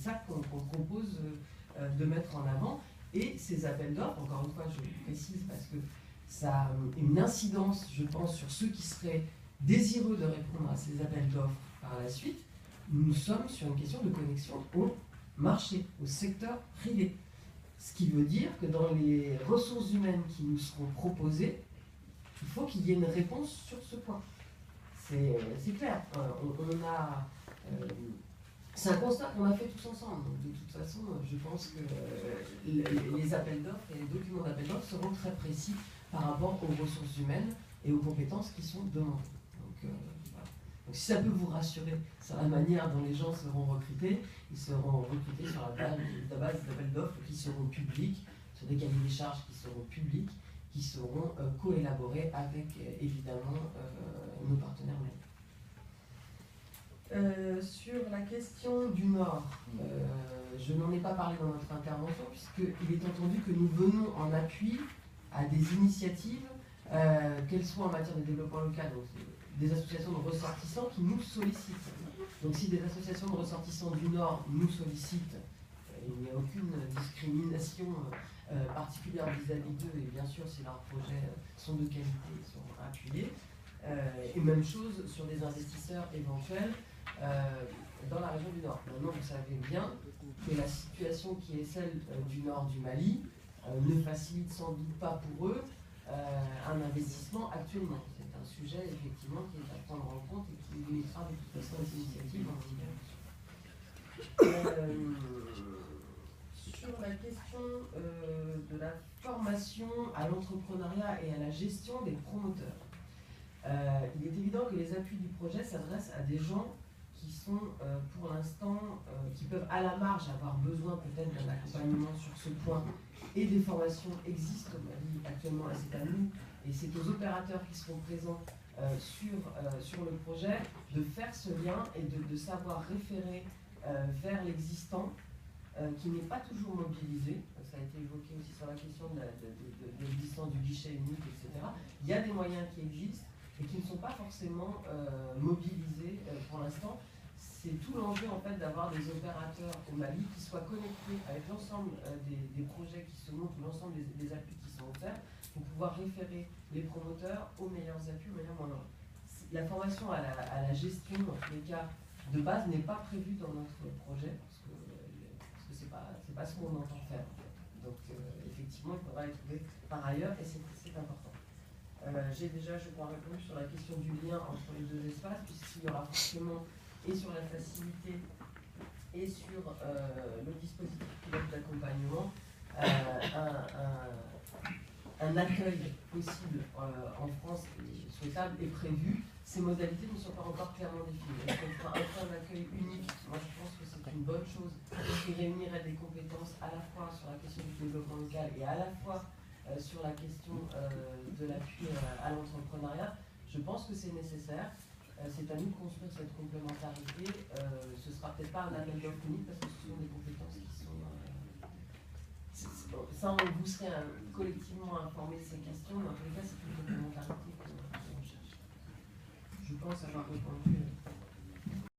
ça qu'on propose de mettre en avant. Et ces appels d'offres, encore une fois, je le précise parce que ça a une incidence, je pense, sur ceux qui seraient désireux de répondre à ces appels d'offres par la suite. Nous sommes sur une question de connexion au marché, au secteur privé. Ce qui veut dire que dans les ressources humaines qui nous seront proposées, il faut qu'il y ait une réponse sur ce point. C'est clair. C'est un constat qu'on a fait tous ensemble. Donc, de toute façon, je pense que les appels d'offres et les documents d'appel d'offres seront très précis par rapport aux ressources humaines et aux compétences qui sont demandées. Donc, voilà. Donc si ça peut vous rassurer sur la manière dont les gens seront recrutés, ils seront recrutés sur la base d'appels d'offres qui seront publics, sur des cahiers des charges qui seront publics, qui seront co-élaborés avec évidemment nos partenaires médias. Sur la question du Nord, je n'en ai pas parlé dans notre intervention, puisqu'il est entendu que nous venons en appui à des initiatives, qu'elles soient en matière de développement local, donc des associations de ressortissants qui nous sollicitent. Donc si des associations de ressortissants du Nord nous sollicitent, il n'y a aucune discrimination particulière vis-à-vis d'eux, et bien sûr si leurs projets sont de qualité, ils seront appuyés. Et même chose sur des investisseurs éventuels dans la région du Nord. Maintenant, vous savez bien que la situation qui est celle du Nord du Mali ne facilite sans doute pas pour eux un investissement actuellement. C'est un sujet effectivement qui est à prendre en compte et qui limitera de toute façon les initiatives en sur la question de la formation à l'entrepreneuriat et à la gestion des promoteurs. Il est évident que les appuis du projet s'adressent à des gens qui sont pour l'instant, qui peuvent à la marge avoir besoin peut-être d'un accompagnement sur ce point, et des formations existent au Mali actuellement, et c'est à nous, et c'est aux opérateurs qui seront présents sur le projet, de faire ce lien et de savoir référer vers l'existant, qui n'est pas toujours mobilisé. Ça a été évoqué aussi sur la question de l'existence du guichet unique, etc. Il y a des moyens qui existent, et qui ne sont pas forcément mobilisés pour l'instant. C'est tout l'enjeu en fait d'avoir des opérateurs au Mali qui soient connectés avec l'ensemble des projets qui se montent, l'ensemble des appuis qui sont offerts, pour pouvoir référer les promoteurs aux meilleurs appuis, aux meilleurs moyens. La formation à la gestion, en tous les cas, de base, n'est pas prévue dans notre projet, parce que c'est pas ce qu'on entend faire. En fait. Donc effectivement, il faudra les trouver par ailleurs, et c'est important. J'ai déjà, je crois, répondu sur la question du lien entre les deux espaces, puisqu'il y aura forcément, et sur la facilité, et sur le dispositif pilote d'accompagnement, un accueil possible en France et souhaitable et prévu. Ces modalités ne sont pas encore clairement définies. Est-ce qu'on fera un accueil unique? Moi, je pense que c'est une bonne chose qui réunirait des compétences à la fois sur la question du développement local et à la fois sur la question de l'appui à l'entrepreneuriat. Je pense que c'est nécessaire. C'est à nous de construire cette complémentarité. Ce ne sera peut-être pas un appel d'offres unique parce que ce sont des compétences qui sont... ça, vous serez collectivement informés de ces questions, mais en tous les cas, c'est une complémentarité qu'on cherche. Je pense avoir répondu.